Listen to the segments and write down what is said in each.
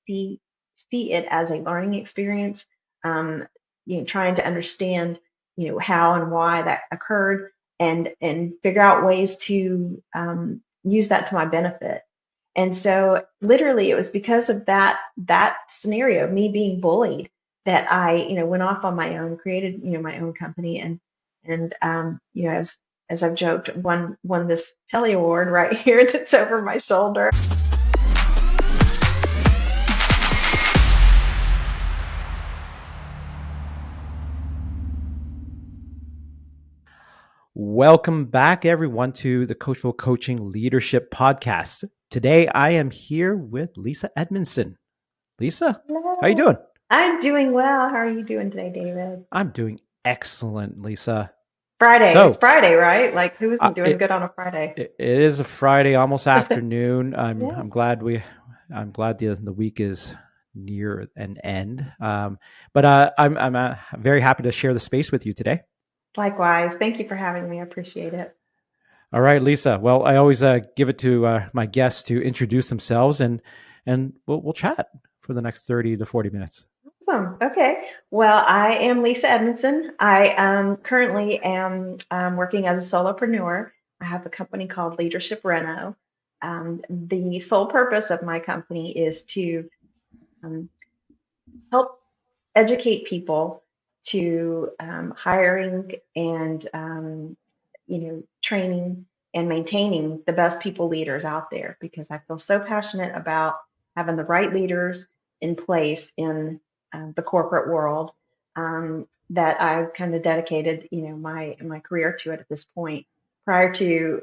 see see it as a learning experience, um, trying to understand, how and why that occurred, and figure out ways to use that to my benefit. And so literally it was because of that scenario, me being bullied, that I, went off on my own, created, my own company, and as I've joked, won this Telly award right here that's over my shoulder. Welcome back, everyone, to the Coachful Coaching Leadership Podcast. Today, I am here with Lisa Edmondson. Lisa, how you Hello. doing? I'm doing well. How are you doing today, David? I'm doing excellent, Lisa. Friday. It's So, Friday, right? Like, who isn't doing it, good on a Friday? it is a Friday, almost afternoon. Yeah. I'm glad the week is near an end. But I'm very happy to share the space with you today. Likewise. Thank you for having me. I appreciate it. All right, Lisa. Well, I always give it to my guests to introduce themselves, and we'll chat for the next 30 to 40 minutes. Awesome. Okay. Well, I am Lisa Edmondson. I currently am working as a solopreneur. I have a company called Leadership Reno. The sole purpose of my company is to um, help educate people to hiring and training and maintaining the best people leaders out there, because I feel so passionate about having the right leaders in place in the corporate world, that I've kind of dedicated my career to it at this point. Prior to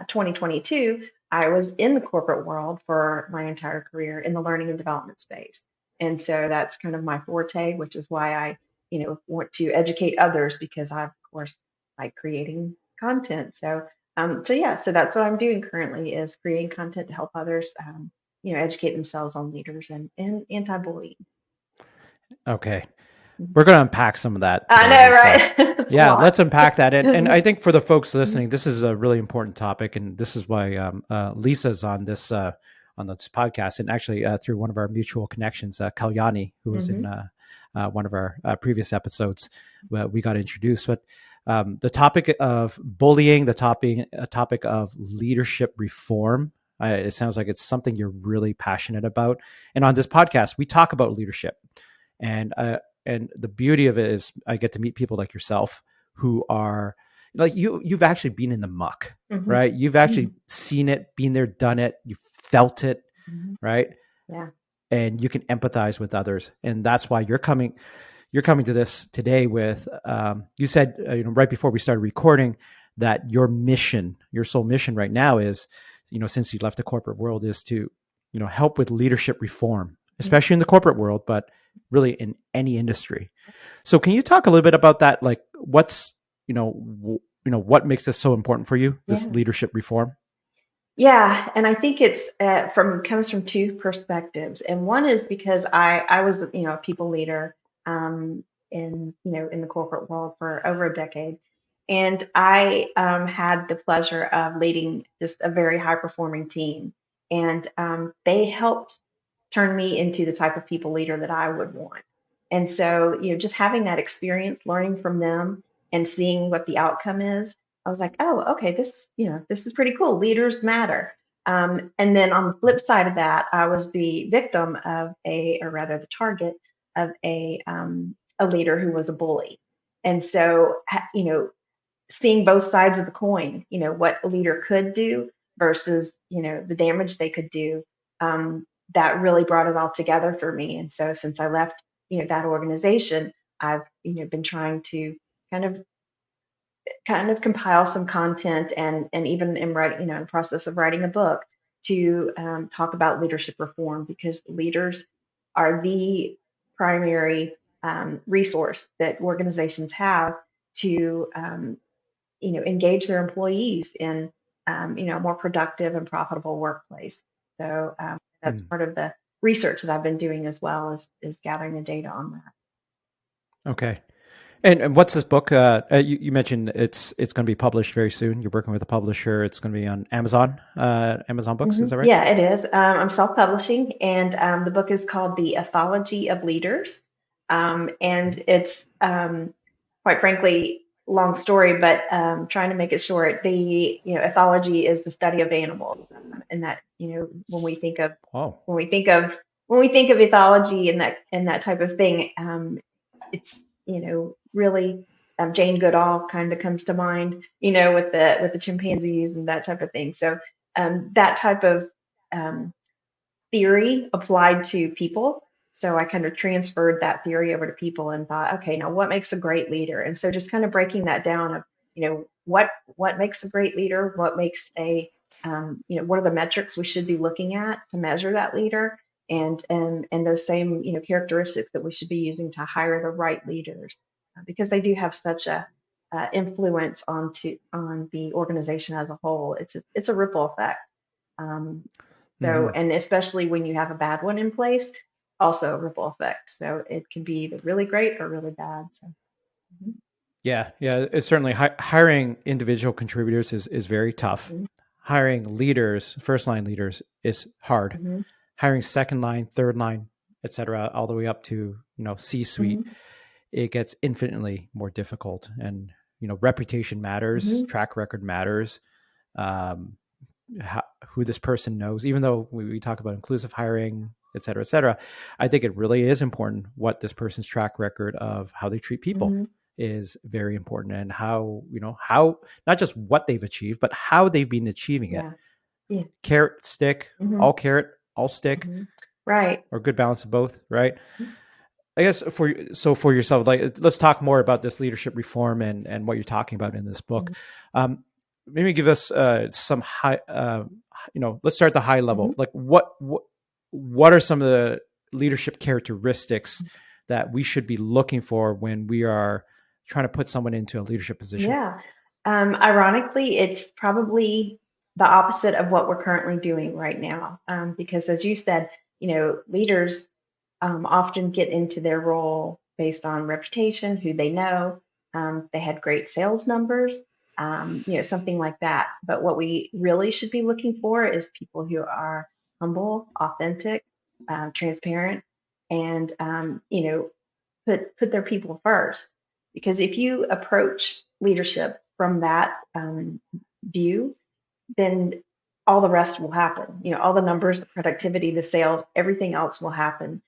2022, I was in the corporate world for my entire career in the learning and development space. And so that's kind of my forte, which is why I, want to educate others, because I, of course, like creating content. So that's what I'm doing currently, is creating content to help others, educate themselves on leaders and anti-bullying. Okay, Mhm. we're going to unpack some of that I today, know, Lisa. right? It's a Yeah, lot. let's unpack that. And I think for the folks Mhm. listening, this is a really important topic, and this is why Lisa's on this podcast, and actually through one of our mutual connections, Kalyani, who was in Mhm. one of our previous episodes, we got introduced. But the topic of bullying, a topic of leadership reform. It sounds like it's something you're really passionate about. And on this podcast, we talk about leadership, and the beauty of it is I get to meet people like yourself who are like you've actually been in the muck, Mhm. right? You've actually Mhm. seen it, been there, done it, you felt it, Mhm. right? Yeah. And you can empathize with others, and that's why you're coming to this today with you said right before we started recording that your sole mission right now is, since you left the corporate world, is to help with leadership reform, Mhm. especially in the corporate world, but really in any industry. So can you talk a little bit about that? Like what's what makes this so important for you, this Yeah. leadership reform? Yeah, and I think it's from comes from two perspectives, and one is because I was a people leader, in the corporate world for over a decade, and I had the pleasure of leading just a very high performing team, and they helped turn me into the type of people leader that I would want. And so, just having that experience, learning from them, and seeing what the outcome is, I was like, oh, okay, this is pretty cool. Leaders matter. And then on the flip side of that, I was the victim of or rather the target of a leader who was a bully. And so, seeing both sides of the coin, what a leader could do versus, the damage they could do, that really brought it all together for me. And so since I left, that organization, I've, been trying to kind of compile some content, and even in writing, in the process of writing a book to talk about leadership reform, because leaders are the primary resource that organizations have to engage their employees in a more productive and profitable workplace. So that's Hmm. part of the research that I've been doing as well, is gathering the data on that. Okay. And what's this book? You mentioned it's going to be published very soon. You're working with a publisher. It's going to be on Amazon, Amazon Books. Is that right? Yeah, it is. I'm self-publishing, and the book is called The Ethology of Leaders. And it's quite frankly long story, but trying to make it short. Ethology is the study of animals, and that when we think of Oh. when we think of when we think of ethology and that type of thing, it's really Jane Goodall kind of comes to mind, with the chimpanzees and that type of thing. So that type of um, theory applied to people. So I kind of transferred that theory over to people and thought, okay, now what makes a great leader? And so just kind of breaking that down of, what makes a great leader? What makes what are the metrics we should be looking at to measure that leader? And those same, characteristics that we should be using to hire the right leaders, because they do have such a influence on the organization as a whole. It's a ripple effect. Um, so, Hmm. and especially when you have a bad one in place, also a ripple effect. So it can be either really great or really bad. So, mhm, Yeah, yeah. It's certainly hiring individual contributors is very tough. mhm, Hiring leaders, first line leaders, is hard. mhm, Hiring second line, third line, etc., all the way up to C suite, mhm, it gets infinitely more difficult. And reputation matters, mhm, track record matters. Um, who this person knows, even though we talk about inclusive hiring, et cetera, et cetera, I think it really is important what this person's track record of how they treat people mhm, is very important, and how not just what they've achieved, but how they've been achieving it. yeah, yeah, Carrot, stick, mhm, all stick, mhm, right. or good balance of both, right? I guess for yourself, like let's talk more about this leadership reform and what you're talking about in this book. Mhm, Um, Maybe give us some high, let's start at the high mhm. level. Like what are some of the leadership characteristics that we should be looking for when we are trying to put someone into a leadership position? Yeah. Ironically, it's probably the opposite of what we're currently doing right now. Because as you said, leaders often get into their role based on reputation, who they know. They had great sales numbers, something like that. But what we really should be looking for is people who are humble, authentic, transparent, and put their people first. Because if you approach leadership from that view, then all the rest will happen. All the numbers, the productivity, the sales, everything else will happen,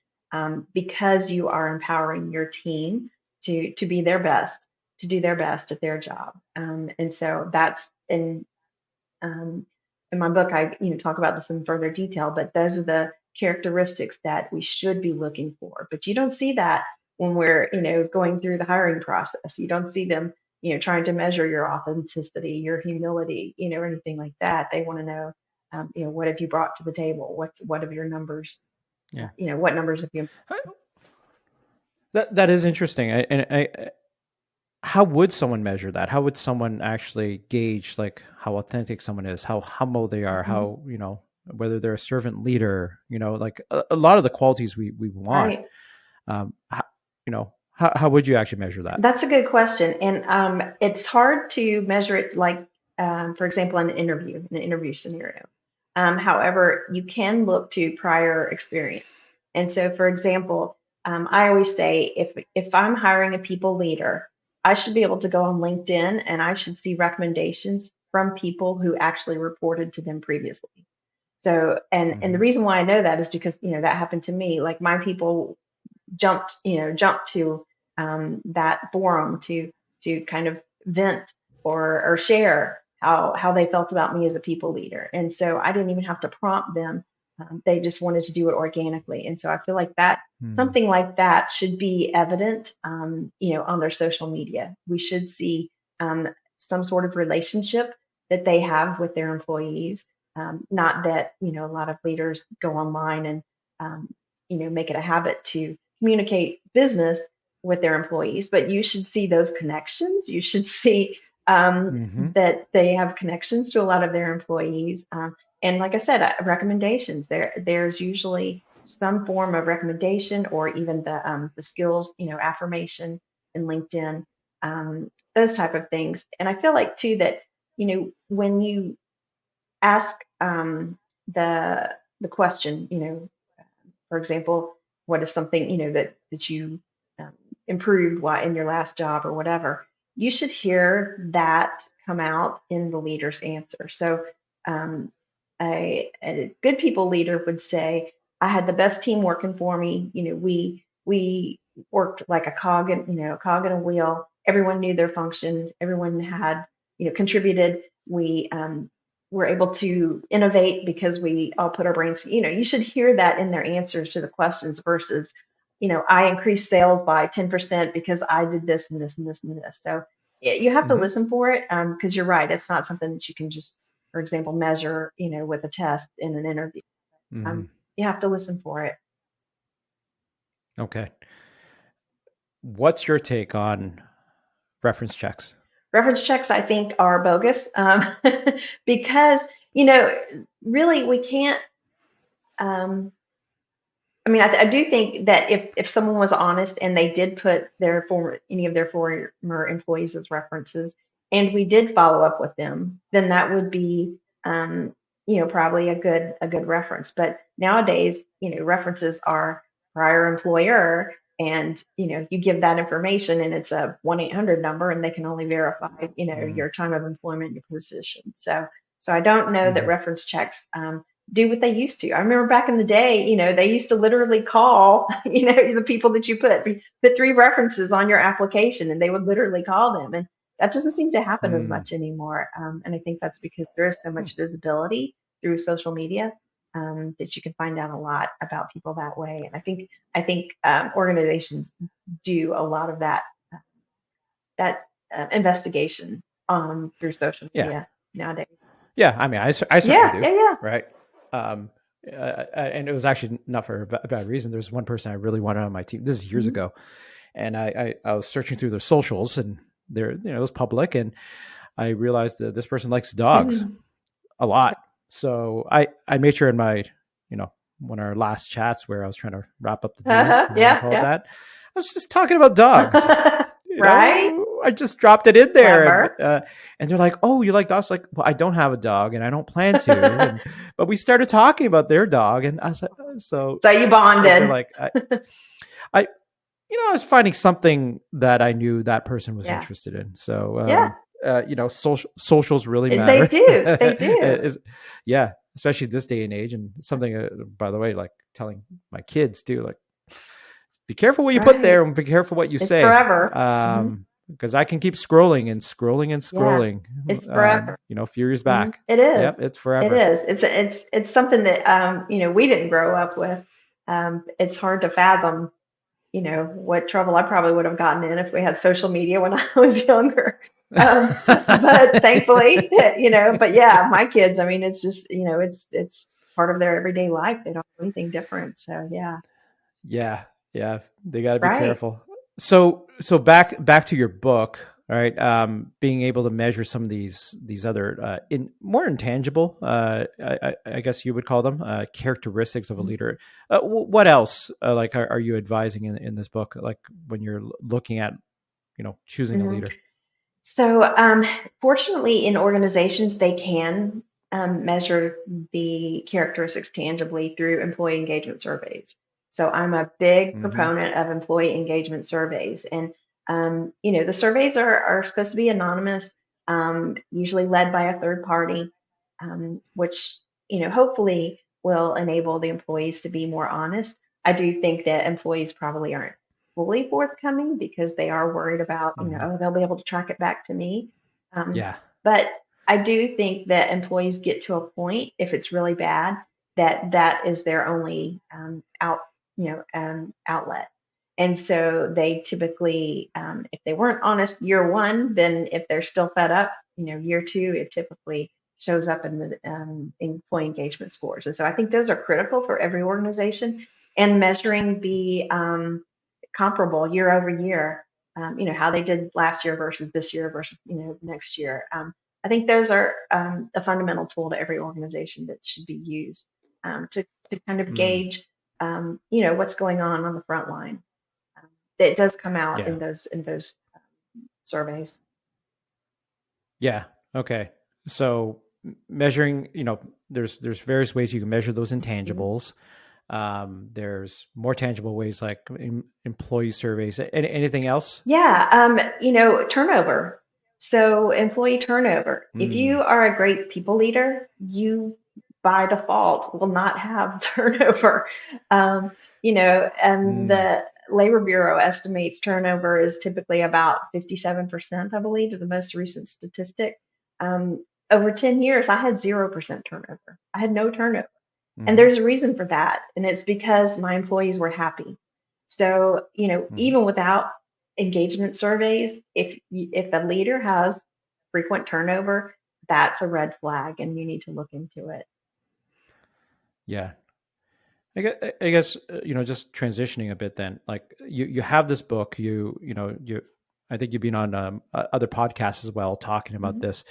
because you are empowering your team to be their best, to do their best at their job. And so that's um, in my book. I talk about this in further detail, but those are the characteristics that we should be looking for. But you don't see that when we're going through the hiring process. You don't see them trying to measure your authenticity, your humility, or anything like that. They want to know, what have you brought to the table? What have your numbers? Yeah, What numbers have you? that is interesting. How would someone measure that? How would someone actually gauge like how authentic someone is, how humble they are, Mhm. how whether they're a servant leader, like a lot of the qualities we want. Right. How, how would you actually measure that? That's a good question, and it's hard to measure it like, for example, in an interview scenario. However, you can look to prior experience. And so, for example, I always say if I'm hiring a people leader, I should be able to go on LinkedIn and I should see recommendations from people who actually reported to them previously. So, and the Hmm. reason why I know that is because that happened to me. Like my people jumped to that forum to kind of vent or share how they felt about me as a people leader. And so I didn't even have to prompt them. They just wanted to do it organically. And so I feel like that Hmm. something like that should be evident, on their social media. We should see some sort of relationship that they have with their employees. Not that a lot of leaders go online and um, make it a habit to communicate business with their employees, but you should see those connections. You should see Hmm. that they have connections to a lot of their employees. And like I said, recommendations. There's usually some form of recommendation or even the skills, affirmation in LinkedIn, those type of things. And I feel like too that, when you ask the question, for example, what is something, that you um, improved while in your last job or whatever, you should hear that come out in the leader's answer. So um, a good people leader would say, I had the best team working for me. We worked like a cog in, a cog in a wheel. Everyone knew their function. Everyone had, contributed. We were able to innovate because we all put our brains, you should hear that in their answers to the questions versus, I increased sales by 10% because I did this and this and this and this. So you have to Mm-hmm. listen for it, because you're right. It's not something that you can just, for example, measure, with a test in an interview. Mm-hmm. Um, you have to listen for it. Okay. What's your take on reference checks? Reference checks, I think, are bogus, because, you know, really we can't. Um, I mean, I do think that if someone was honest and they did put any of their former employees as references, and we did follow up with them, then that would be, probably a good reference. But nowadays, references are prior employer, and you give that information, and it's a 1-800 number, and they can only verify, your time of employment, your position. So I don't know that Mm-hmm. reference checks. Do what they used to. I remember back in the day, they used to literally call, the people that you put 3 references on your application, and they would literally call them. And that doesn't seem to happen as much anymore. And I think that's because there is so much visibility through social media, that you can find out a lot about people that way. And I think organizations do a lot of that investigation through social Yeah. media nowadays. Yeah. I mean, I certainly Yeah, do. yeah, yeah. Right. And it was actually not for a bad reason. There's one person I really wanted on my team. This is years Mhm. ago. And I was searching through their socials, and it was public. And I realized that this person likes dogs Mhm. a lot. So I made sure in my, you know, one of our last chats where I was trying to wrap up the deal, Uh-huh. if you want to Yeah, call it yeah. that, I was just talking about dogs. Right? I just dropped it in there, Clever. and they're like, "Oh, you like dogs?" Like, well, I don't have a dog, and I don't plan to. And but we started talking about their dog, and I was like, so So you they're bonded. like, I I was finding something that I knew that person was Yeah. interested in. So, Yeah. socials really They matter. do. They do. Yeah, especially this day and age. And something, by the way, like telling my kids too, like, be careful what you put there Right. and be careful what you It's say. forever. Hmm. Because I can keep scrolling and scrolling and Yeah. scrolling, It's forever. a few years Hmm. back. It is. Yep, it's It forever. is. It's something that we didn't grow up with. It's hard to fathom, what trouble I probably would have gotten in if we had social media when I was younger. But thankfully, but yeah, my kids, I mean, it's just, it's part of their everyday life. They don't do anything different. So yeah. Yeah, yeah, they got to be Right. careful. So back to your book, all right? Being able to measure some of these other in more intangible, I guess you would call them, characteristics of a leader. What else, like, are you advising in this book, like when you're looking at choosing a Hmm. leader? So, fortunately, in organizations, they can measure the characteristics tangibly through employee engagement surveys. So, I'm a big Mm-hmm. proponent of employee engagement surveys. And, the surveys are supposed to be anonymous, usually led by a third party, which, hopefully will enable the employees to be more honest. I do think that employees probably aren't fully forthcoming because they are worried about, Mm-hmm. oh, they'll be able to track it back to me. Um, Yeah. but I do think that employees get to a point, if it's really bad, that is their only outlet. And so they typically, if they weren't honest year one, then if they're still fed up, year two, it typically shows up in the employee engagement scores. And so I think those are critical for every organization, and measuring the comparable year over year, how they did last year versus this year versus, next year. I think those are a fundamental tool to every organization that should be used, to kind of Mm. gauge, what's going on the front line. it does come out Yeah. in those surveys. Yeah. Okay. So measuring, there's various ways you can measure those Mhm. intangibles. There's more tangible ways like employee surveys. Anything else? Yeah, turnover. So employee turnover. If you Mm, are a great people leader, you by default will not have turnover. And mm, the Labor Bureau estimates turnover is typically about 57%, I believe, is the most recent statistic. Over 10 years, I had 0% turnover. I had no turnover. And mm-hmm, there's a reason for that. And it's because my employees were happy. So, mm-hmm. even without engagement surveys, if a leader has frequent turnover, that's a red flag and you need to look into it. Yeah. I guess just transitioning a bit. Then, like you have this book. I think you've been on other podcasts as well talking about Mhm. this.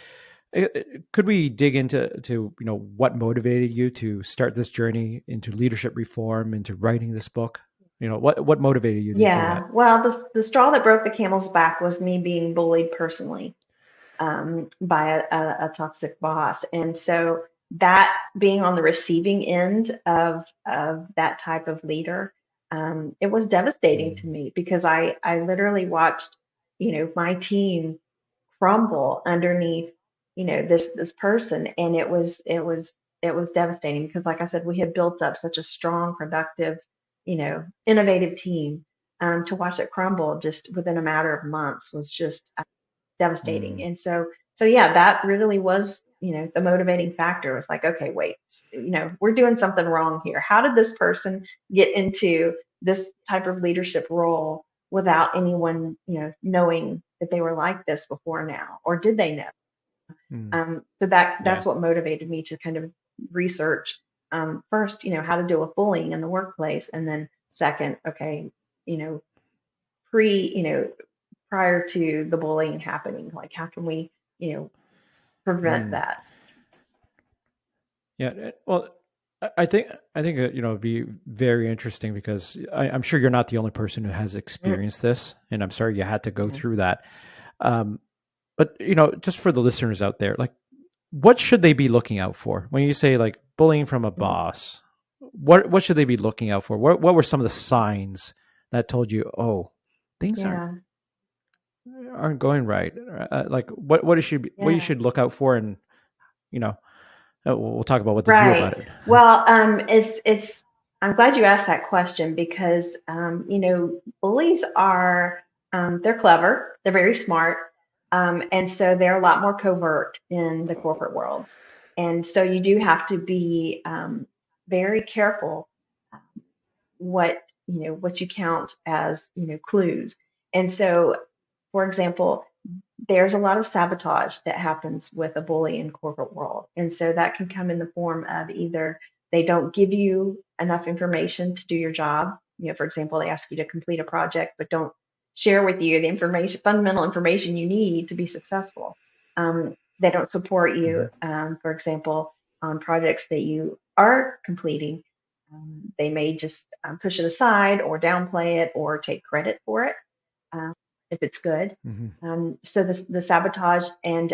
Could we dig into what motivated you to start this journey into leadership reform, into writing this book? What motivated you to do that? Yeah. Well, the straw that broke the camel's back was me being bullied personally, by a toxic boss. And so that being on the receiving end of that type of leader, it was devastating to Mm, me because I literally watched, my team crumble underneath, this person. And it was devastating because, like I said, we had built up such a strong, productive, innovative team. To watch it crumble just within a matter of months was just devastating. mm, And so yeah, that really was, the motivating factor. It was like, okay, wait, we're doing something wrong here. How did this person get into this type of leadership role without anyone, knowing that they were like this before now, or did they know? mm. So that's Yeah. what motivated me to kind of research, first, how to deal with bullying in the workplace, and then second, okay, you know, pre, prior to the bullying happening, like how can we, you know, prevent Mm. that? Yeah. Well, I think it'd be very interesting because I'm sure you're not the only person who has Mm, experienced this, and I'm sorry you had to go mhm. through that. Um, but just for the listeners out there, like, what should they be looking out for when you say like bullying from a Mhm. boss? What should they be looking out for? What were some of the signs that told you, oh, things aren't Yeah, aren't going right? Like what you yeah. should look out for, and you know, we'll talk about what to do about Right. it. Well, it's I'm glad you asked that question because bullies are, they're clever, they're very smart, and so they're a lot more covert in the corporate world, and so you do have to be, very careful what what you count as, clues. And so, for example, there's a lot of sabotage that happens with a bully in corporate world. And so that can come in the form of either they don't give you enough information to do your job. For example, they ask you to complete a project but don't share with you the information, fundamental information you need to be successful. They don't support you, Hmm. for example, on projects that you are completing. They may just, push it aside or downplay it or take credit for it, um, if it's good. Hmm. So the sabotage and,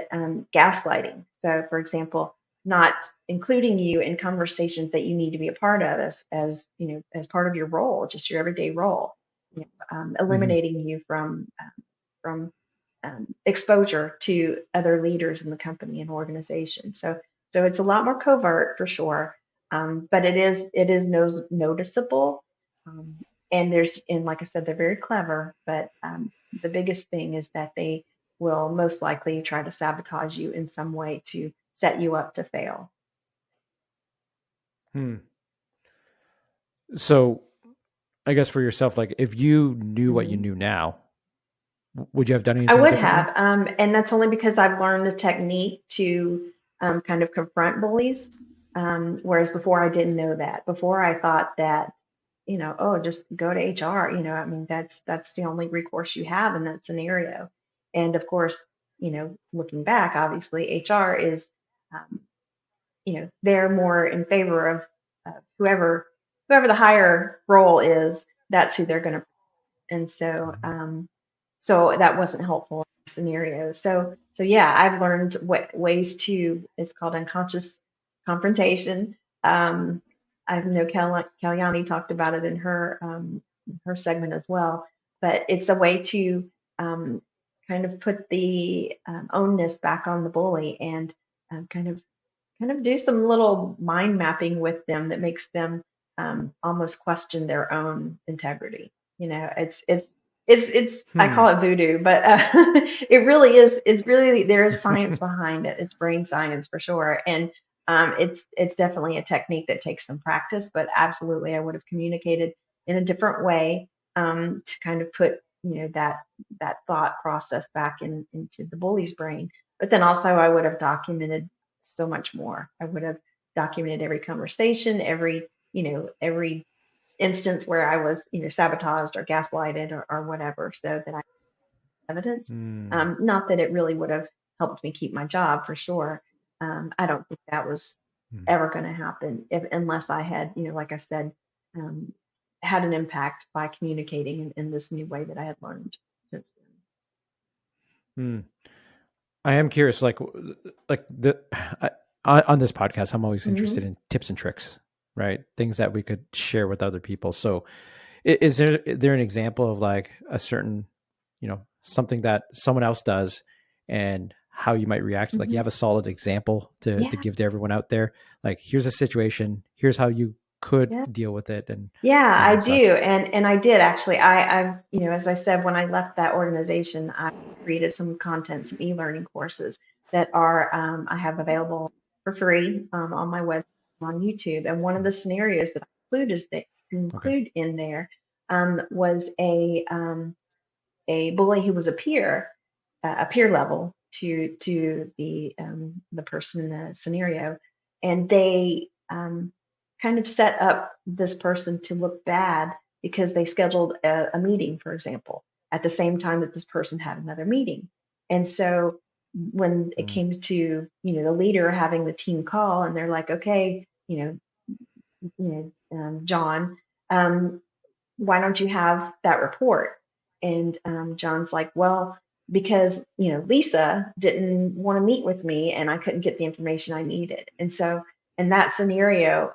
gaslighting. So, for example, not including you in conversations that you need to be a part of as as part of your role, just your everyday role. Hmm. Eliminating you from exposure to other leaders in the company and organization. So it's a lot more covert for sure, but it is noticeable, um, and like I said, they're very clever. But the biggest thing is that they will most likely try to sabotage you in some way to set you up to fail. Hmm. So I guess for yourself, like if you knew what you Mhm. knew now, would you have done I anything would differently? have, and that's only because I've learned the technique to, kind of confront bullies. Whereas before I didn't know that. Before I thought that, oh, just go to HR. I mean, that's the only recourse you have in that scenario. And of course, looking back, obviously HR is, um, they're more in favor of, whoever the higher role is. That's who they're going to. And so that wasn't helpful in the scenario. So yeah, I've learned what ways to, it's called unconscious confrontation. Um, I know Kalyani talked about it in her segment as well, but it's a way to um, kind of put the onus back on the bully and kind of do some little mind mapping with them that makes them almost question their own integrity. It's I Hmm. call it voodoo, but it really is. It's really, there is science behind it. It's brain science for sure, and it's definitely a technique that takes some practice. But absolutely, I would have communicated in a different way to kind of put that thought process back into the bully's brain. But then also, I would have documented so much more. I would have documented every conversation, every instance where I was, sabotaged or gaslighted or whatever, so that I have evidence. Hmm. Not that it really would have helped me keep my job for sure. I don't think that was Hmm. ever going to happen unless I had, like I said, um, had an impact by communicating in this new way that I had learned since Hmm. I am curious, like the I, on this podcast, I'm always then. interested in tips and tricks, right? Things that we could share with other people. So, is there an example of like a certain, something that someone else does, and how you might react? Like, you Hmm. have a solid example to Yeah. give to everyone out there. Like, here's a situation. Here's how you could Yeah. deal with it, and Yeah, I and such. do. And I did actually. I've, as I said, when I left that organization, I created some content, some e-learning courses that are I have available for free on my web on YouTube. And one of Hmm. the scenarios that I Okay. include in there was a bully who was a peer level to the person in the scenario, and they kind of set up this person to look bad because they scheduled a meeting, for example, at the same time that this person had another meeting, and so when it Hmm. came to the leader having the team call, and they're like, okay, John, um, why don't you have that report? And John's like, well, because Lisa didn't want to meet with me, and I couldn't get the information I needed. And so in that scenario,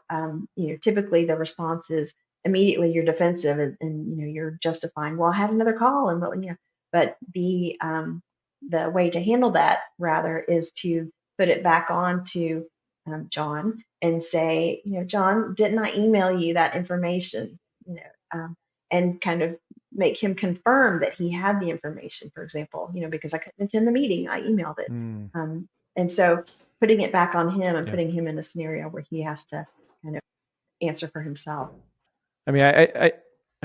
typically the response is immediately you're defensive, and you're justifying, well, I had another call, and but the way to handle that rather is to put it back on to John and say, John, didn't I email you that information? You know, um, and kind of make him confirm that he had the information, for example, because I couldn't attend the meeting, I emailed it. Hmm. And so putting it back on him and Yeah. putting him in a scenario where he has to kind of answer for himself. I mean, I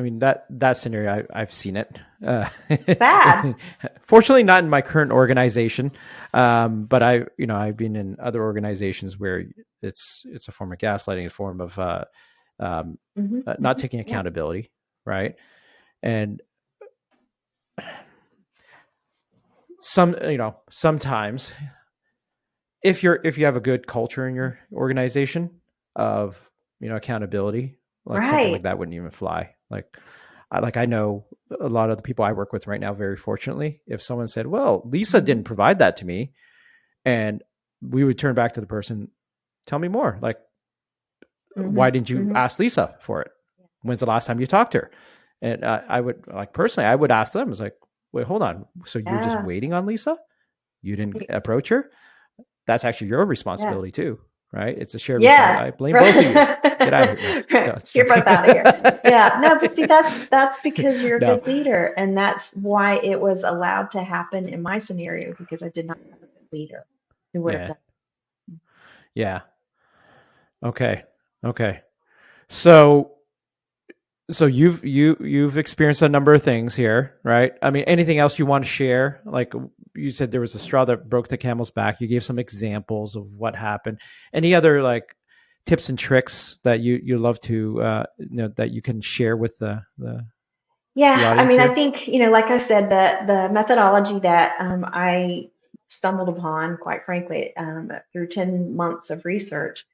mean that scenario. I've seen it. Sad. Fortunately, not in my current organization, but I've been in other organizations where it's a form of gaslighting, a form of um, Hmm. not Hmm. taking Yep. accountability, right? And sometimes if you have a good culture in your organization of accountability, like something like Right. that wouldn't even fly. I know a lot of the people I work with right now, very fortunately, if someone said, well, Lisa Hmm. didn't provide that to me, and we would turn back to the person, tell me more, like, Hmm. why didn't you Hmm. ask Lisa for it? When's the last time you talked to her? And I would, like, personally, I would ask them, it's like, wait, hold on, so you're just Yeah. waiting on Lisa, you didn't Right. approach her? That's actually your Yeah. responsibility too, right? It's a shared Yes. responsibility. I blame both of you. Right. Get out of here. No, Right. don't. You're both out of here. Yeah. No, but see, that's because you're a No. good leader, and that's why it was allowed to happen in my scenario because I did not have a good leader who would have Yeah. done. Yeah. Okay. Okay. So you've experienced a number of things here, right? I mean, anything else you want to share? Like, you said there was a straw that broke the camel's back. You gave some examples of what happened. Any other, like, tips and tricks that you love to that you can share with the Yeah, I audience mean, I here? think, like I said, the methodology that I stumbled upon, quite frankly, through 10 months of research,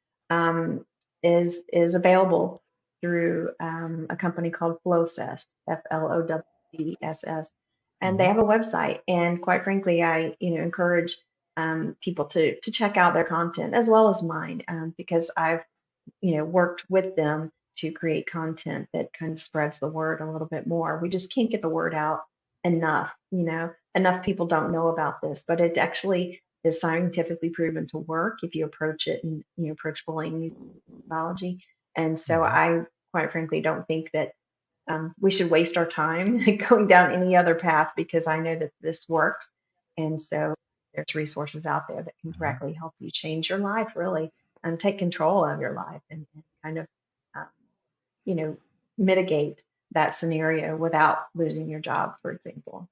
is available through a company called Flowcess, Flowcess. And they Hmm. have a website. And quite frankly, I encourage people to check out their content as well as mine, because I've worked with them to create content that kind of spreads the word a little bit more. We just can't get the word out enough. Enough people don't know about this, but it actually is scientifically proven to work if you approach it and approach bullying using methodology. And so Hmm. I quite frankly don't think that we should waste our time going down any other path, because I know that this works. And so there's resources out there that can Hmm. directly help you change your life, really, and take control of your life, and kind of, um, you know, mitigate that scenario without losing your job, for example.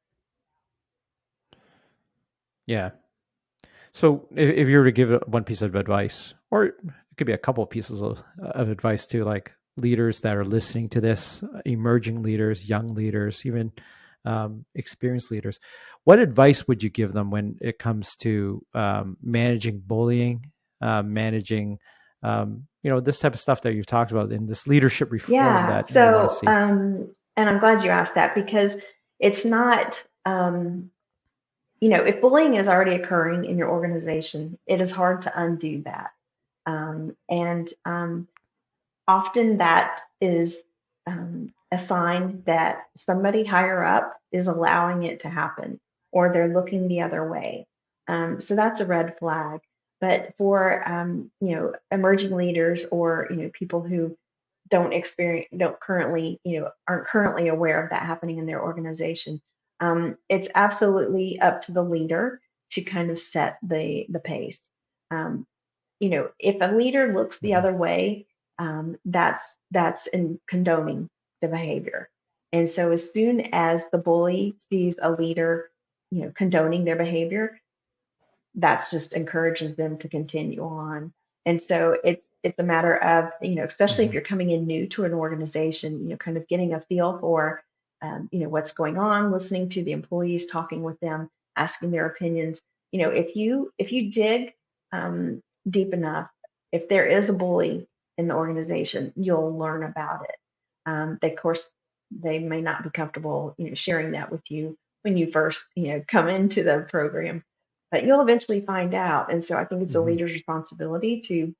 Yeah. So if you were to give one piece of advice, or it could be a couple of pieces of advice to like leaders that are listening to this, emerging leaders, young leaders, even experienced leaders, what advice would you give them when it comes to managing bullying, managing, this type of stuff that you've talked about in this leadership reform Yeah. that you want to So, see? and I'm glad you asked that, because it's not, if bullying is already occurring in your organization, it is hard to undo that. And often that is a sign that somebody higher up is allowing it to happen, or they're looking the other way. So that's a red flag. But for emerging leaders, or people who don't currently, aren't currently aware of that happening in their organization, it's absolutely up to the leader to kind of set the pace. Um, if a leader looks the Hmm. other way, that's in condoning the behavior. And so as soon as the bully sees a leader, condoning their behavior, that just encourages them to continue on. And so it's a matter of, especially if Hmm. you're coming in new to an organization, kind of getting a feel for, what's going on, listening to the employees, talking with them, asking their opinions. If you dig um, deep enough, if there is a bully in the organization, you'll learn about it. Of course, they may not be comfortable, sharing that with you when you first, come into the program, but you'll eventually find out. And so I think it's a Hmm. leader's responsibility to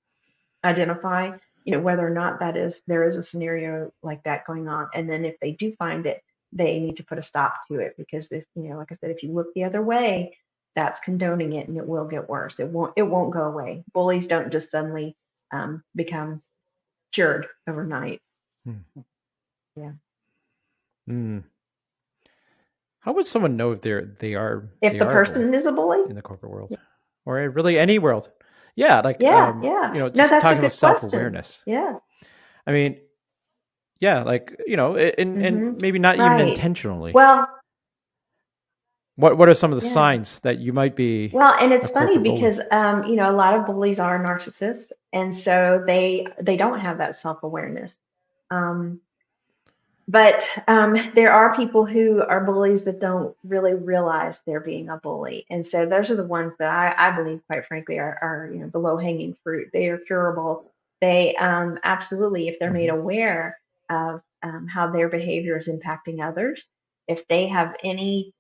identify, whether or not there is a scenario like that going on. And then if they do find it, they need to put a stop to it, because if, like I said, if you look the other way, that's condoning it, and it will get worse. It won't go away. Bullies don't just suddenly become cured overnight. Yeah. Hmm. How would someone know if If they the are a bully person is a bully, in the corporate world, or really any world? Yeah, like yeah, yeah. No, just that's a talking about good self question. awareness. Yeah. I mean, yeah, like and Hmm. maybe not even Right. intentionally. Well, What are some of the yeah. signs that you might be Well, and a it's funny corporate bully? because a lot of bullies are narcissists, and so they don't have that self-awareness. Um, but there are people who are bullies that don't really realize they're being a bully, and so those are the ones that I believe, quite frankly, are the low-hanging fruit. They are curable. They absolutely, if they're made Hmm. aware of how their behavior is impacting others, if they have any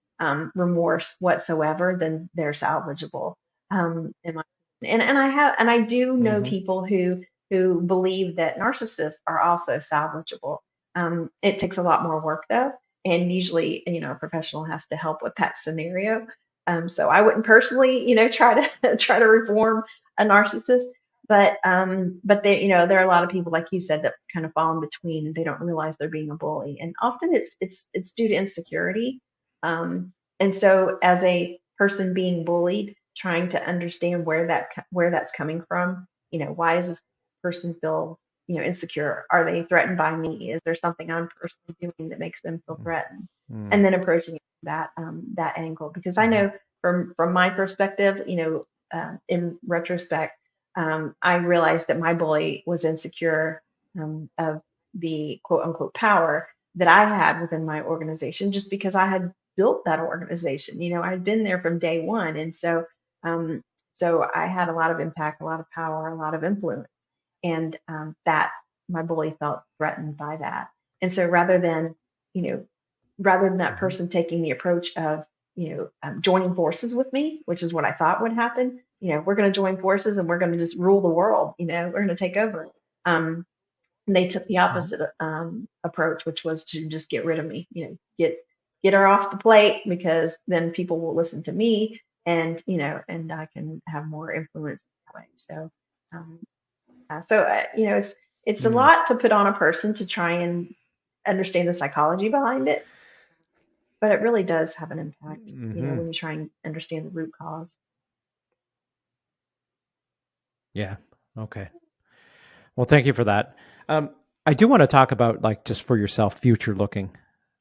remorse whatsoever, then they're salvageable. In my, and I do know Hmm. people who believe that narcissists are also salvageable. It takes a lot more work though, and usually, a professional has to help with that scenario. So I wouldn't personally, try to try to reform a narcissist, but there are a lot of people, like you said, that kind of fall in between, and they don't realize they're being a bully, and often it's due to insecurity. And so, as a person being bullied, trying to understand where that's coming from, why does this person feel insecure? Are they threatened by me? Is there something I'm personally doing that makes them feel threatened? And then approaching it from that angle, because I Hmm. know from my perspective, in retrospect, I realized that my bully was insecure of the quote unquote power that I had within my organization, just because I had built that organization. I'd been there from day one, and um, so I had a lot of impact, a lot of power, a lot of influence, and that my bully felt threatened by that. And so rather than, you know, rather than that Hmm. person taking the approach of, joining forces with me, which is what I thought would happen. We're going to join forces and we're going to just rule the world. We're going to take over. Um, and they took the Hmm. opposite approach, which was to just get rid of me. Get her off the plate, because then people will listen to me, and and I can have more influence that way. So it's a Mm. lot to put on a person to try and understand the psychology behind it, but it really does have an impact, Hmm. when you try and understand the root cause. Yeah. Okay. Well, thank you for that. Um, I do want to talk about, like, just for yourself, future looking,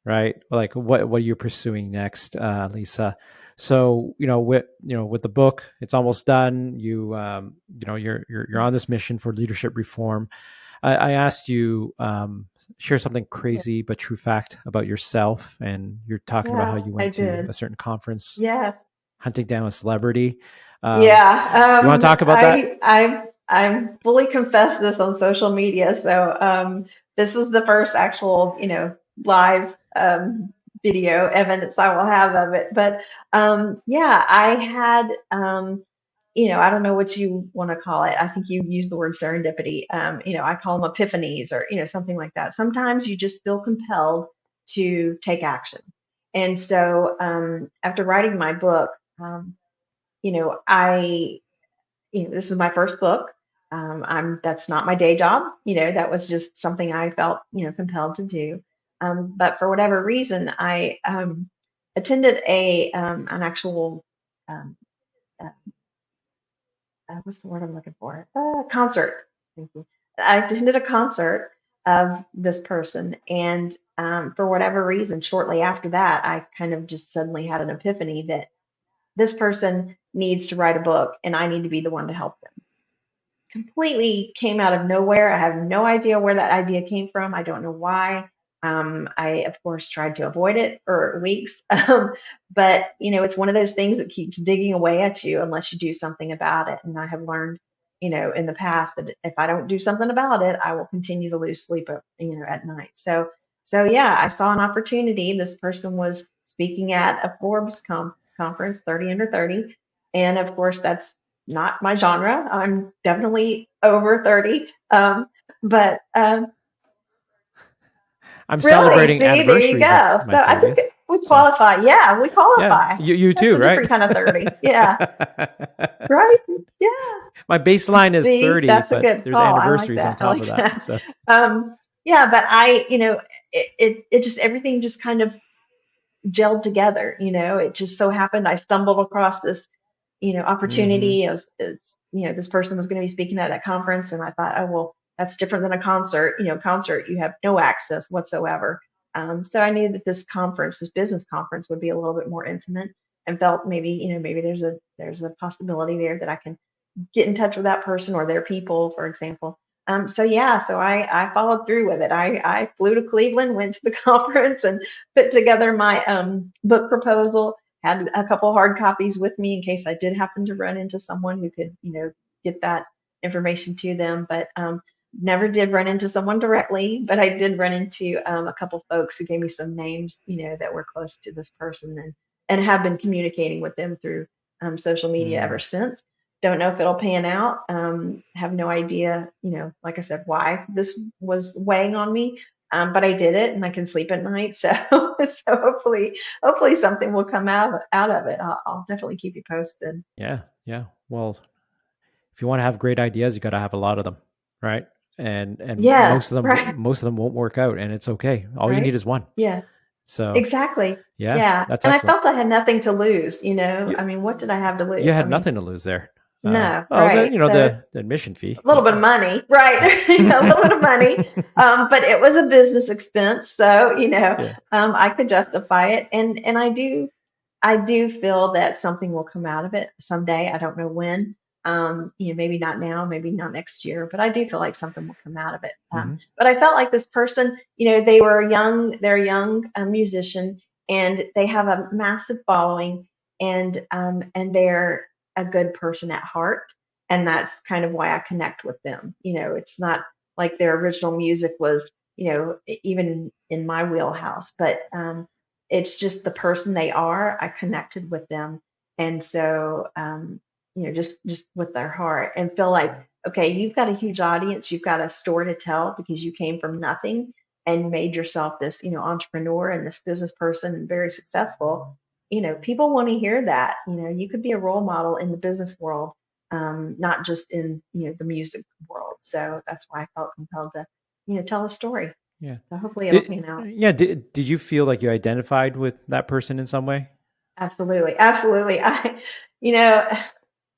right? Like, what you're pursuing next, Lisa. So, with the book, it's almost done. You're on this mission for leadership reform. I asked you, share something Yeah, crazy but true fact about yourself, and you're talking about how yeah, you I went to a did. certain conference, Yes. hunting down a celebrity. You want to Yeah, talk about that? I fully confess this on social media. So this is the first actual, live video evidence I will have of it. But yeah, I had I don't know what you want to call it. I think you use the word serendipity. I call them epiphanies, or something like that. Sometimes you just feel compelled to take action. And so after writing my book, I this is my first book. That's not my day job. That was just something I felt, compelled to do. But for whatever reason, I attended an actual um, uh, what's the word I'm looking for? Concert. Thank you. I attended a concert of this person, and for whatever reason, shortly after that, I kind of just suddenly had an epiphany that this person needs to write a book, and I need to be the one to help them. Completely came out of nowhere. I have no idea where that idea came from. I don't know why. I, of course, tried to avoid it for weeks. But, it's one of those things that keeps digging away at you unless you do something about it. And I have learned, in the past, that if I don't do something about it, I will continue to lose sleep, at night. So yeah, I saw an opportunity. This person was speaking at a Forbes conference, 30 under 30. And of course, that's not my genre. I'm definitely over 30. But I'm really, celebrating see, there you anniversaries of go. my So I think 30th. we So, qualify. Yeah, we yeah, qualify. you That's too, a right? different kind of 30. Yeah, right? Yeah. My baseline is See, 30, that's a but good there's call. I like anniversaries on that. I top of like that. that. So, Yeah, but it just, everything just kind of gelled together. It just so happened I stumbled across this, hmm. opportunity as this person was going to be speaking at that conference, and I thought, oh well, that's different than a concert. Concert, you have no access whatsoever. So I knew that this business conference, would be a little bit more intimate, and felt maybe, maybe there's a possibility there that I can get in touch with that person or their people, for example. So yeah, so I followed through with it. I flew to Cleveland, went to the conference, and put together my book proposal. Had a couple hard copies with me in case I did happen to run into someone who could, get that information to them. But never did run into someone directly, but I did run into a couple folks who gave me some names, that were close to this person, and have been communicating with them through social media ever Mm. since. Don't know if it'll pan out. Have no idea, like I said, why this was weighing on me. But I did it, and I can sleep at night. So, so hopefully something will come out of it. I'll definitely keep you posted. Yeah, yeah. Well, if you want to have great ideas, you got to have a lot of them, right? And Yes, right, most of them won't work out, and it's okay. All you need right. is one. Yeah, So, exactly. yeah, Yeah, that's and I excellent. felt I had nothing to lose. You I mean, what did I have to you lose? I had mean, nothing to lose there. no, Oh, right. So it's the admission fee, a little but bit of money, right? A little bit of money, but it was a business expense, so yeah. I could justify it, and I do feel that something will come out of it someday. I don't know when. Maybe not now, maybe not next year, but I do feel like something will come out of it. Hmm. But I felt like this person, they were young, they're a young musician, and they have a massive following, and they're a good person at heart, and that's kind of why I connect with them. It's not like their original music was, even in my wheelhouse, but it's just the person they are. I connected with them. And so, just with their heart and feel like, okay, you've got a huge audience, you've got a story to tell because you came from nothing and made yourself this, entrepreneur and this business person and very successful. People want to hear that. You could be a role model in the business world, not just in, the music world. So that's why I felt compelled to, tell a story. Yeah. So hopefully it'll pan out. Did you feel like you identified with that person in some way? Absolutely. Absolutely. You know,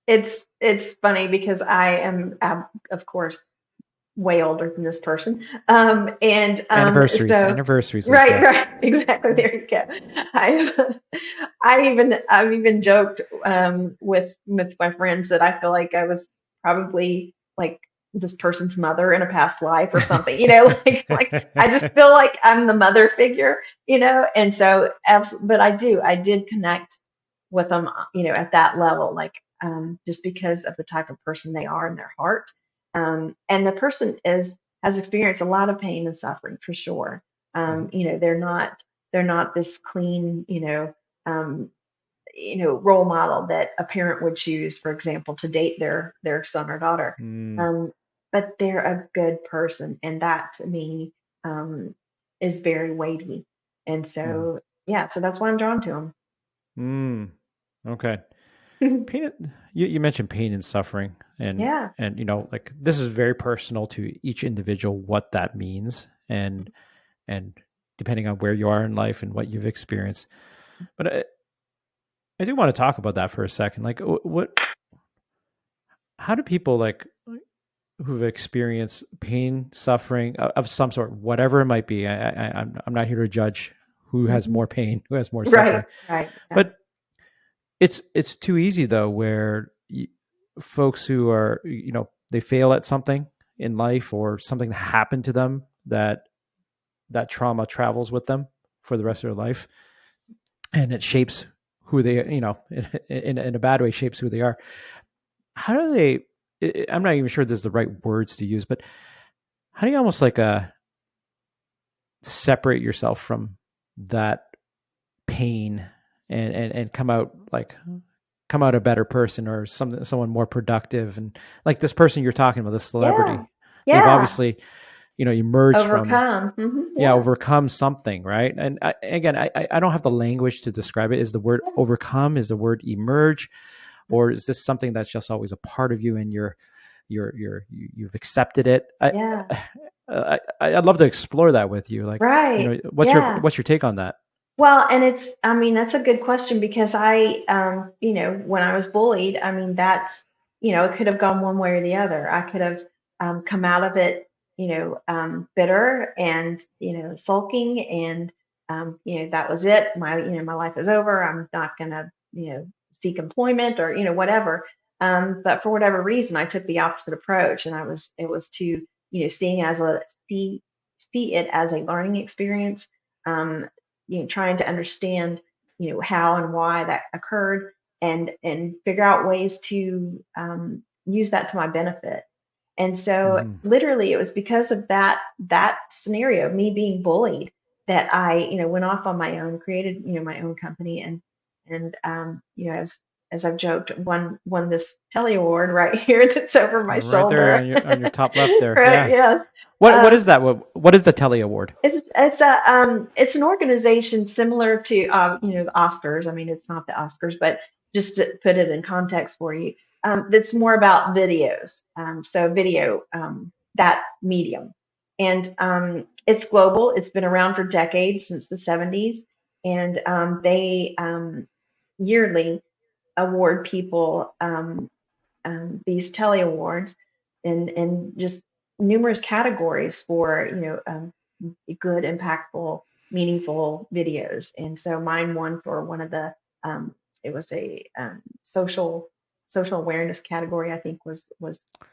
it's funny because I am, of course, way older than this person. And so Anniversaries, they right, say. right, exactly. There you go. I I've even joked with my friends that I feel like I was probably like this person's mother in a past life or something, like I just feel like I'm the mother figure, and so but I did connect with them, at that level, like just because of the type of person they are in their heart. And the person has experienced a lot of pain and suffering for sure. Mhm. They're not this clean, um, role model that a parent would choose, for example, to date their son or daughter. Mm, Um, but they're a good person, and that to me um, is very weighty. And mhm. so, yeah, so that's why I'm drawn to Mm, okay. them. Pain. You mentioned pain and suffering, Yeah, and like this is very personal to each individual what that means, and depending on where you are in life and what you've experienced. But I do want to talk about that for a second. Like, what? How do people like who've experienced pain, suffering of some sort, whatever it might be? I'm not here to judge who has hmm more pain, who has more right, suffering, right, yeah, but it's too easy though, where folks who are they fail at something in life or something happened to them that trauma travels with them for the rest of their life, and it shapes who they in a bad way shapes who they are. How do they? I'm not even sure there's the right words to use, but how do you almost like separate yourself from that pain and come out a better person or someone more productive, and like this person you're talking about, this yeah, celebrity, they've yeah. obviously emerged from Overcome. Yeah, overcome something, right? And again, I don't have the language to describe it. Is the word yeah, overcome, is the word emerge, or is this something that's just always a part of you and you've accepted it? yeah. I'd love to explore that with you. Like, Right. what's your Yeah. take on that? Well, and I mean, that's a good question because when I was bullied, I mean, it could have gone one way or the other. I could have come out of it, bitter and, sulking and, that was it. My life is over. I'm not going to, seek employment or, whatever. But for whatever reason, I took the opposite approach and it was to, see it as a learning experience. Um, trying to understand, how and why that occurred, and figure out ways to use that to my benefit. And so, Mm-hmm. literally, it was because of that scenario, me being bullied, that I, went off on my own, created, my own company, and as I've joked, won this Telly award right here that's over my Right there shoulder. on your top left there. Right? Yeah. Yes. What Um, is that? What is the Telly Award? it's an organization similar to the Oscars. I mean, it's not the Oscars, but just to put it in context for you, that's more about videos. So video, that medium, and it's global. It's been around for decades, since the 70s, and they yearly award people these Telly Awards and just numerous categories for good, impactful, meaningful videos. And so mine won for one of the it was a social awareness category, I think was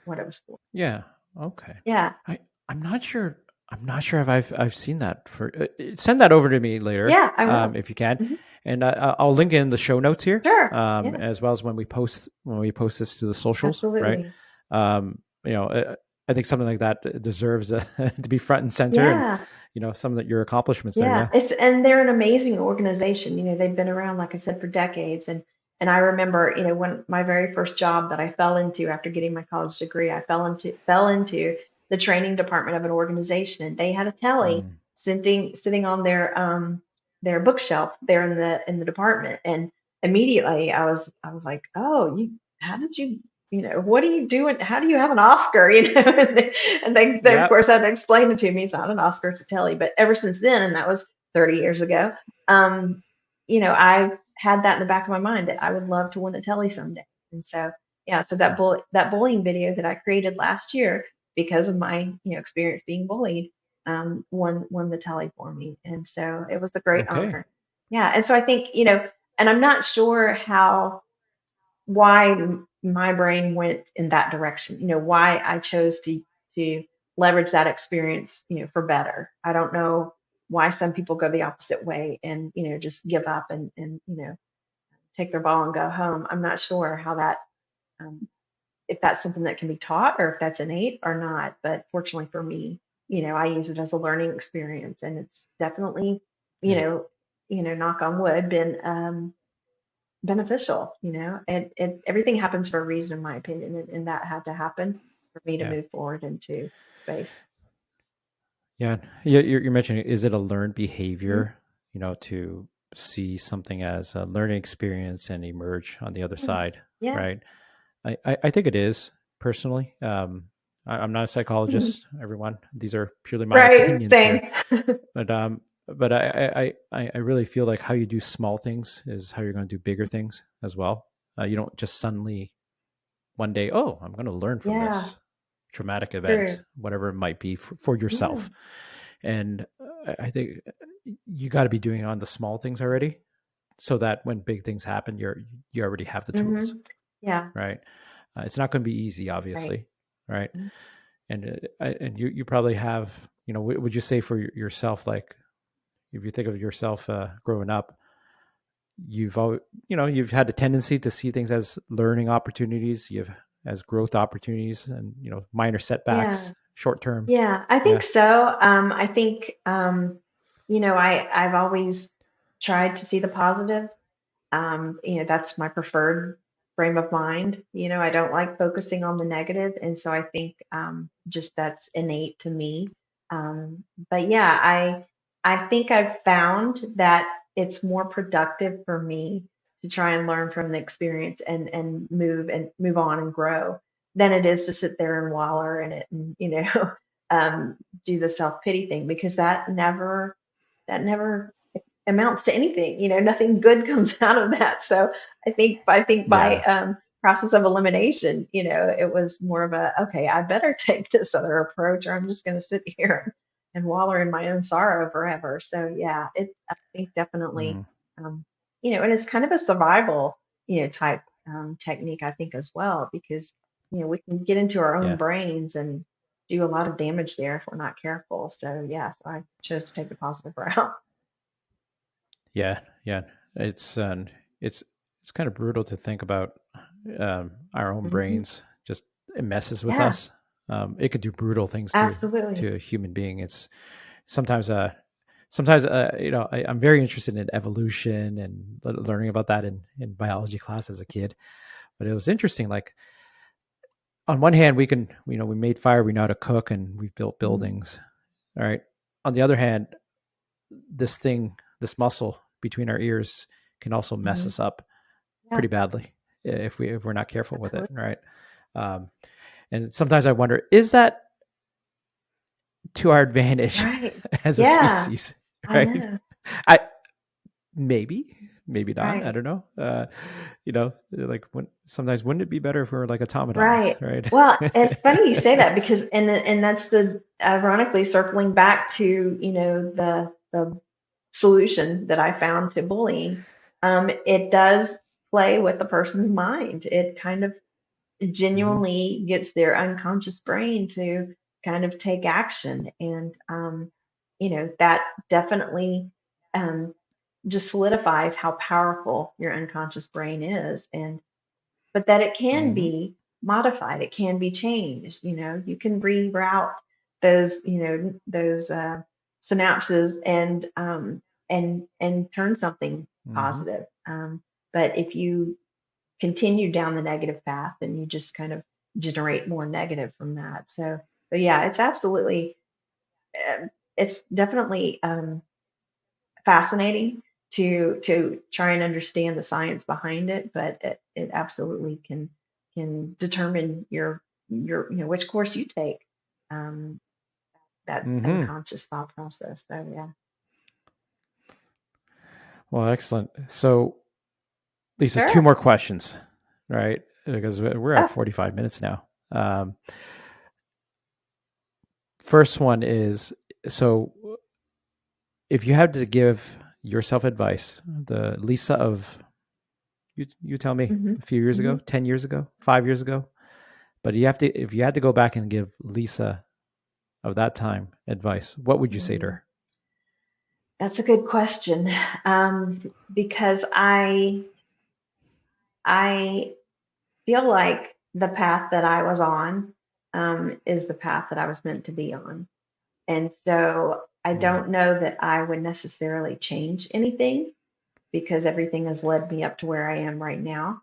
what it was for. Yeah. Okay. Yeah, I I'm not sure. I'm not sure if I've seen that. For send that over to me later, yeah, I will. if you can, Hmm. and I'll link in the show notes here, Sure. Yeah, as well as when we post this to the socials, right? absolutely. Um, you know, I think something like that deserves to be front and center, and Yeah. some of your accomplishments there. Yeah, Yeah. and they're an amazing organization. They've been around, like I said, for decades. And I remember, when my very first job that I fell into after getting my college degree, I fell into the training department of an organization, and they had a telly Mm. sitting on their bookshelf there in the department. And immediately I was like, oh, how did what are you doing? How do you have an Oscar? And they of Yeah. course had to explain it to me. It's not an Oscar, it's a Telly. But ever since then, and that was 30 years ago, I had that in the back of my mind that I would love to win a Telly someday. And so, yeah, so that bullying video that I created last year, because of my experience being bullied, won the Telly for me. And so it was a great Okay. honor. Yeah, and so I think, and I'm not sure why my brain went in that direction, why I chose to leverage that experience, for better. I don't know why some people go the opposite way and, just give up and take their ball and go home. I'm not sure how that, um, if that's something that can be taught or if that's innate or not. But fortunately for me, I use it as a learning experience, and it's definitely, you Yeah. know, knock on wood, been beneficial. And everything happens for a reason, in my opinion, and that had to happen for me to Yeah. move forward into space. Yeah. You're mentioning, is it a learned Mhm. behavior, to see something as a learning experience and emerge on the other Yeah, side, yeah, right? I think it is personally. I'm not a Mhm. psychologist, everyone. These are purely my Right, opinions here. same. But I really feel like how you do small things is how you're going to do bigger things as well. You don't just suddenly one day, oh, I'm going to learn from Yeah, this traumatic event, true. whatever it might be for Yeah. yourself. And I think you got to be doing it on the small things already, so that when big things happen, you already have the tools, Yeah, right? It's not going to be easy, right. obviously, right? Mhm. And you probably have, would you say for yourself, like if you think of yourself growing up, you've had a tendency to see things as learning opportunities, you've as growth opportunities, and minor Yeah. setbacks, short term. Yeah, I think Yeah. so. I think, I've always tried to see the positive. That's my preferred frame of mind. I don't like focusing on the negative, and so I think, just that's innate to me. But yeah, I think I've found that it's more productive for me to try and learn from the experience and move on and grow than it is to sit there and waller in it and um, do the self pity thing, because that never amounts to anything. Nothing good comes out of that. So I think by Yeah. process of elimination, it was more of a, okay, I better take this other approach, or I'm just going to sit here and waller in my own sorrow forever. So yeah, I think definitely, Mm, um, and it's kind of a survival, type technique, I think, as well, because we can get into our own yeah. brains and do a lot of damage there if we're not careful. So yeah, so I chose to take the positive route. Yeah. Yeah. It's it's it's kind of brutal to think about our own Mhm. brains. Just it messes with Yeah, us. It could do brutal things absolutely. to a human being. It's sometimes sometimes I'm very interested in evolution and learning about that in biology class as a kid. But it was interesting. Like on one hand, we made fire, we know how to cook, and we've built Mhm. buildings. All right. On the other hand, this muscle between our ears can also mess Mhm. us up Yeah, pretty badly if we're not careful with it, absolutely. right? Um, and sometimes I wonder, is that to our advantage Right. as a Yeah, species, I right? know. I maybe not. I Right. don't know. Like sometimes wouldn't it be better if we were like automatons, Right. right? Well, it's funny you say that, because and that's the ironically circling back to, the solution that I found to bullying. It does play with the person's mind. It kind of Hmm. genuinely gets their unconscious brain to kind of take action. And, that definitely, um, just solidifies how powerful your unconscious brain is. But that it can Hmm. be. modified. It can be changed. You can reroute those, those synapses and turn something Hmm. positive. But if you continue down the negative path, then you just kind of generate more negative from that. So yeah, it's absolutely, it's definitely fascinating to try and understand the science behind it, but it absolutely can determine which course you take, um, that Hmm. unconscious thought process. So yeah. Well, excellent. So, Lisa, two Sure. more questions, right? Because we're at Oh, 45 minutes now. Um, First one is, so if you had to give yourself advice, the Lisa of, you tell me, hmm a few years hmm ago, 10 years ago, 5 years ago, but you have to, if you had to go back and give Lisa of that time advice, what would you say to her? That's a good question, because I feel like the path that I was on, is the path that I was meant to be on. And so I Mm. don't know that I would necessarily change anything, because everything has led me up to where I am right now.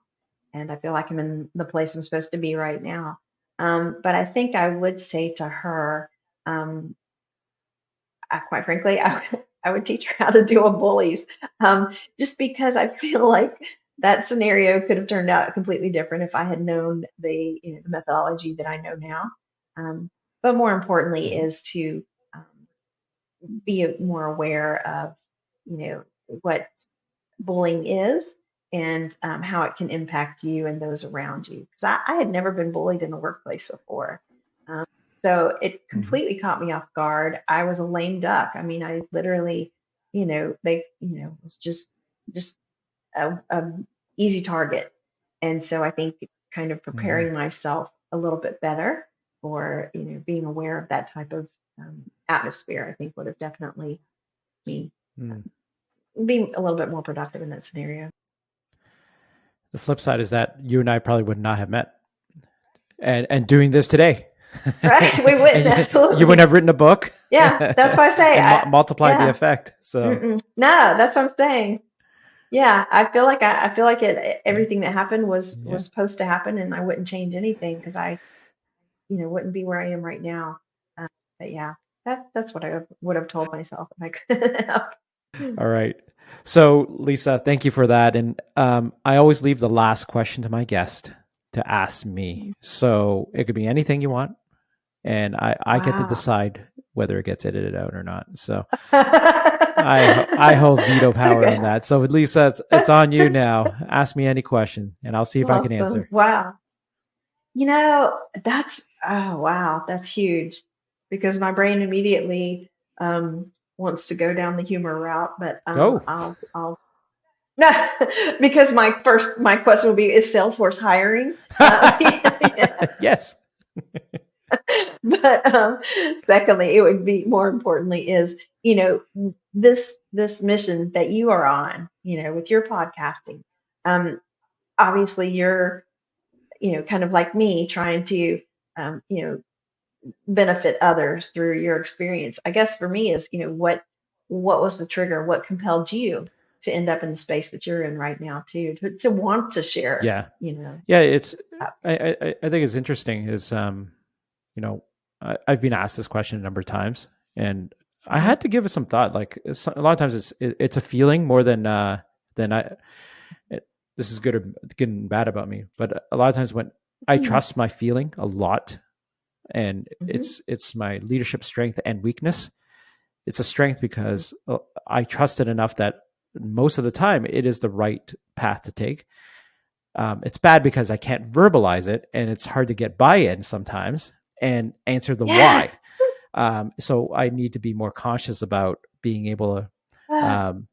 And I feel like I'm in the place I'm supposed to be right now. But I think I would say to her, um, quite frankly, I would teach her how to deal with bullies, just because I feel like that scenario could have turned out completely different if I had known the methodology that I know now. Um, but more importantly, Mhm. is to um, be more aware of, what bullying is, and how it can impact you and those around you. Because I had never been bullied in the workplace before. Um, so it Mhm. completely caught me off guard. I was a lame duck. I mean, I literally, was just a easy target. And so I think kind of Mhm. preparing myself a little bit better for, being aware of that type of atmosphere, I think would have definitely me Mm. being a little bit more productive in that scenario. The flip side is that you and I probably would not have met, and doing this today. Right? We wouldn't, And you wouldn't absolutely. have written a book Yeah, that's what I say. and multiplied the Yeah. effect. So, No, that's what I'm saying. Yeah, I feel like everything that happened yeah. was supposed to happen, and I wouldn't change anything, because I, wouldn't be where I am right now. Uh, but yeah, that's what I would have told myself if I could have. All right. So, Lisa, thank you for that. And I always leave the last question to my guest to ask me. So it could be anything you want, and I get to Wow. decide whether it gets edited out or not. So I hold veto power on Okay. that. So, Lisa, it's on you now. Ask me any question, and I'll see if I can Awesome. answer. Wow. Oh wow, that's huge, because my brain immediately wants to go down the humor route, but Go. I'll no, because my question will be, is Salesforce hiring? Yes. But secondly, it would be more importantly is, this mission that you are on, with your podcasting. Um, Obviously, you're, kind of like me, trying to um, you know benefit others through your experience. I guess for me is, what was the trigger? What compelled you to end up in the space that you're in right now, too, to want to share, Yeah. Yeah. It's. uh, I think it's interesting. Is you know, I've been asked this question a number of times, and I mhm, had to give it some thought. Like a lot of times, it's a feeling more than I. It, this is good or good and bad about me, but a lot of times when I mhm, trust my feeling a lot, and mhm, it's my leadership strength and weakness. It's a strength mhm. because I trust it enough that most of the time it is the right path to take. It's bad because I can't verbalize it, and it's hard to get buy-in sometimes and answer the Yes. why. So I need to be more conscious about being able to Ah, um,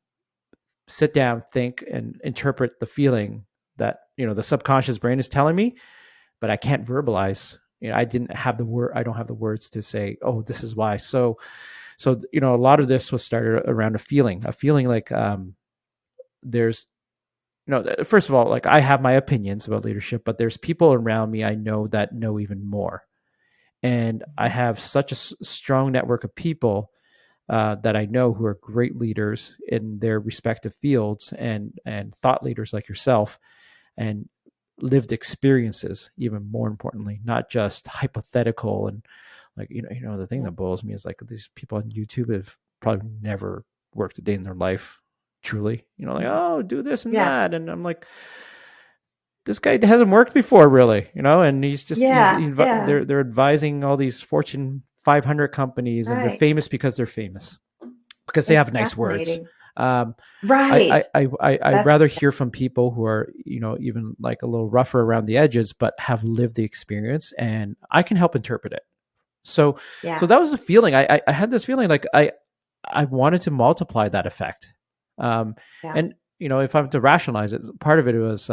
sit down, think, and interpret the feeling that the subconscious brain is telling me, but I can't verbalize. I didn't have the word. I don't have the words to say, "Oh, this is why." So a lot of this was started around a feeling like there's first of all, like I have my opinions about leadership, but there's people around me I know that know even more. And I have such a strong network of people that I know who are great leaders in their respective fields, and thought leaders like yourself, and lived experiences, even more importantly, not just hypothetical. And like, the thing Yeah. that boils me is like these people on YouTube have probably never worked a day in their life, truly, like, oh, do this and Yeah. that. And I'm like, this guy hasn't worked before, really, and Yeah. Yeah. they're advising all these Fortune 500 companies, and they're Right. famous because they're famous, because they It's have nice words. fascinating. Um, Right. I'd That's rather hear from people who are, even like a little rougher around the edges, but have lived the experience, and I can help interpret it. So, so yeah. that was the feeling. I had this feeling like I wanted to multiply that effect. Um, Yeah. and if I'm to rationalize it, part of it was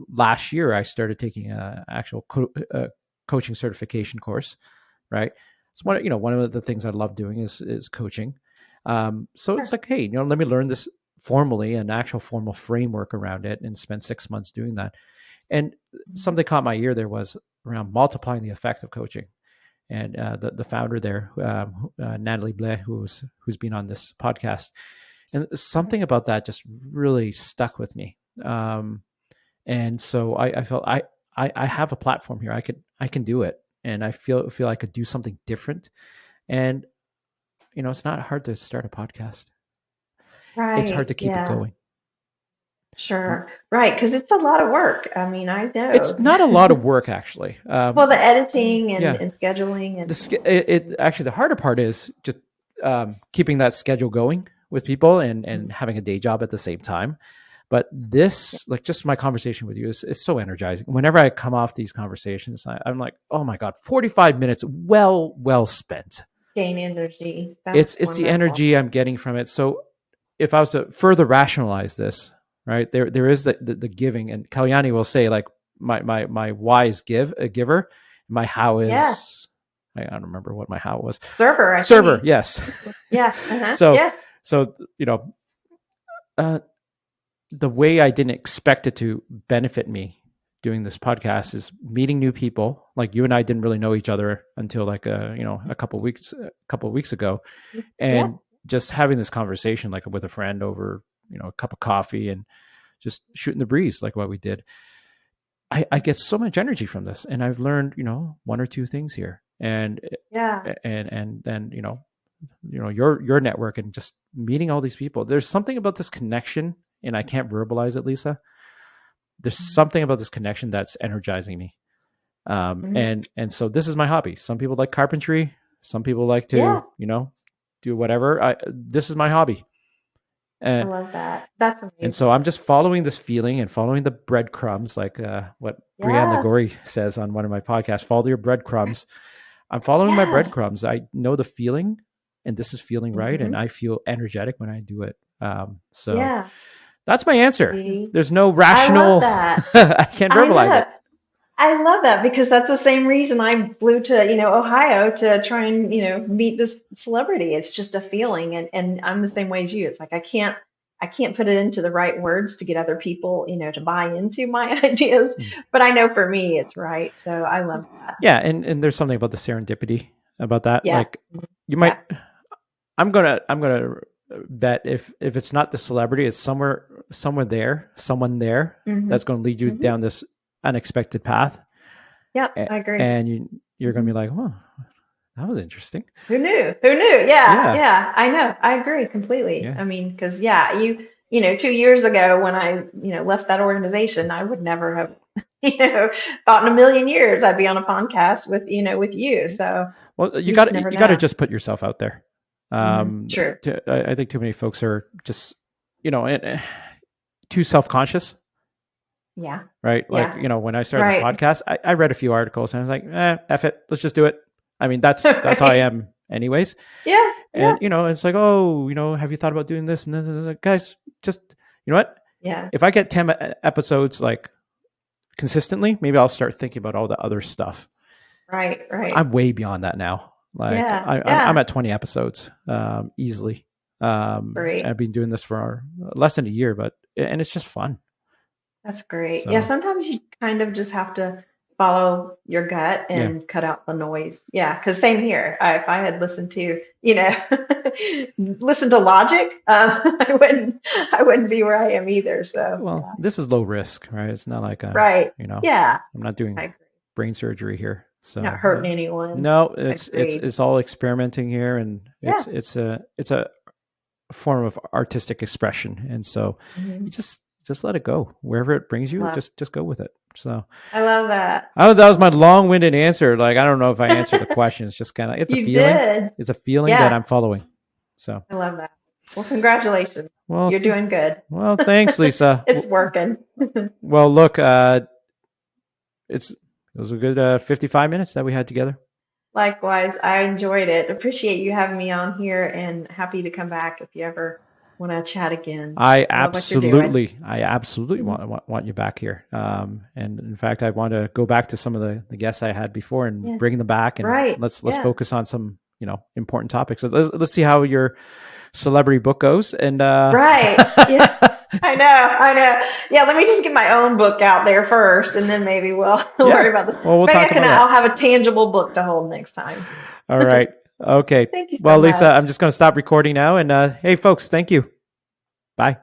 last year I started taking a actual coaching certification course. Right. So one of the things I love doing is coaching. So it's Sure. like, hey, let me learn this formally, an actual formal framework around it, and spend 6 months doing that. And Mhm. something caught my ear there was around multiplying the effect of coaching. And the founder there, Natalie Blais, who's been on this podcast, and something about that just really stuck with me. And so I felt I have a platform here. I can do it, and I feel I could do something different. And it's not hard to start a podcast. It's hard to Right. keep it Yeah. going. Sure. Right. Because it's a lot of work. I mean, I It's know. not a lot of work, actually. Well, the editing Yeah, and scheduling and it actually, the harder part is just keeping that schedule going with people, and Mhm. having a day job at the same time. But Yeah. this, like, just my conversation with you is so energizing. Whenever I come off these conversations, I'm like, oh my god, 45 minutes, well spent. Gain energy. That's It's the wonderful. energy I'm getting from it. So if I was to further rationalize this, right, there is the giving, and Kalyani will say, like, my why is a giver, my how Yeah. is, I don't remember what my how was. Server, I Server, think. yes. Yeah. Uh-huh. so Yeah. so uh, the way I didn't expect it to benefit me doing this podcast is meeting new people. Like, you and I didn't really know each other until like a couple of weeks ago, Yeah. and just having this conversation like with a friend over a cup of coffee, and just shooting the breeze like what we did. I get so much energy from this, and I've learned one or two things here, and Yeah. then your network, and just meeting all these people. There's something about this connection, and I can't verbalize it, Lisa. There's Mhm. something about this connection that's energizing me. Mhm. And so this is my hobby. Some people like carpentry. Some people like Yeah. to do whatever. This is my hobby. I And love that. That's and so amazing. I'm just following this feeling, and following the breadcrumbs, like what Brianne Yes. Ligori says on one of my podcasts. Follow your breadcrumbs. I'm following my Yes. breadcrumbs. I know the feeling, and this is feeling right, and Hmm. I feel energetic when I do it. So Yeah. that's my answer. See, There's no I love rational. that. I can't I verbalize it. know. I love that because that's the same reason I flew to, Ohio to try and, meet this celebrity. It's just a feeling and I'm the same way as you. It's like I can't put it into the right words to get other people, to buy into my ideas, Mm. but I know for me it's right. So I love that. Yeah, and there's something about the serendipity about that. Yes. Like, you might. Yeah. I'm gonna bet if it's not the celebrity, it's someone there Hmm. that's going to lead you Hmm. down this unexpected path, Yep, I agree. and you're going Hmm. to be like, "Oh, that was interesting." Who knew? Who knew? Yeah, Yeah, yeah, I know. I agree completely. yeah, I mean, because yeah, 2 years ago when I, left that organization, I would never have, thought in a million years I'd be on a podcast with you. yeah. So Well, you just never you got to know. just put yourself out there. True. I think too many folks are just too self conscious, Yeah. right? Like, Yeah. when I started this Right. podcast, I read a few articles, and I was like, F it, let's just do it. I mean, that's how I Right. am anyways. Yeah. Yeah. And it's like, oh, have you thought about doing this? And then it's like, guys, just, what? Yeah. If I get 10 episodes like consistently, maybe I'll start thinking about all the other stuff. Right. Right. I'm way beyond that now. Like, Yeah. I'm Yeah. at 20 episodes easily. Great. I've been doing this for less than a year, and it's just fun. That's great. Yeah, So sometimes you kind of just have to follow your gut yeah. and cut out the noise. Yeah, because same here. If I had listened to, listened to logic, I wouldn't be where I am either. So Well, yeah, this is low risk, right? It's not like right. Yeah, I'm not doing I agree. brain surgery here. Not So hurting anyone. no, it's Agreed. it's all experimenting here, and Yeah. it's a form of artistic expression, and so you Hmm. just let it go wherever it brings you. Love. Just go with it. So I love that. oh, that was my long-winded answer. Like I don't know if I answered the question. It's just kind of it's a You feeling. did. It's a feeling that Yeah, I'm following. So I love that. Well, congratulations. well, You're doing good. well, thanks, Lisa. It's working. Well, look, it was a good 55 minutes that we had together. Likewise, I enjoyed it. Appreciate you having me on here and happy to come back if you ever want to chat again. I love what you're doing. I absolutely Mhm. want you back here. And in fact, I want to go back to some of the guests I had before and Yeah, bring them back, and right. let's Yeah, focus on some important topics. So let's see how your celebrity book goes. And right. Yeah, I know. I know. Yeah, let me just get my own book out there first, and then maybe we'll yeah, worry about this. well, we'll Maybe talk about I'll that. have a tangible book to hold next time. All right. Okay. Thank you so Well, Lisa, much. I'm just going to stop recording now. And hey, folks, thank you. Bye.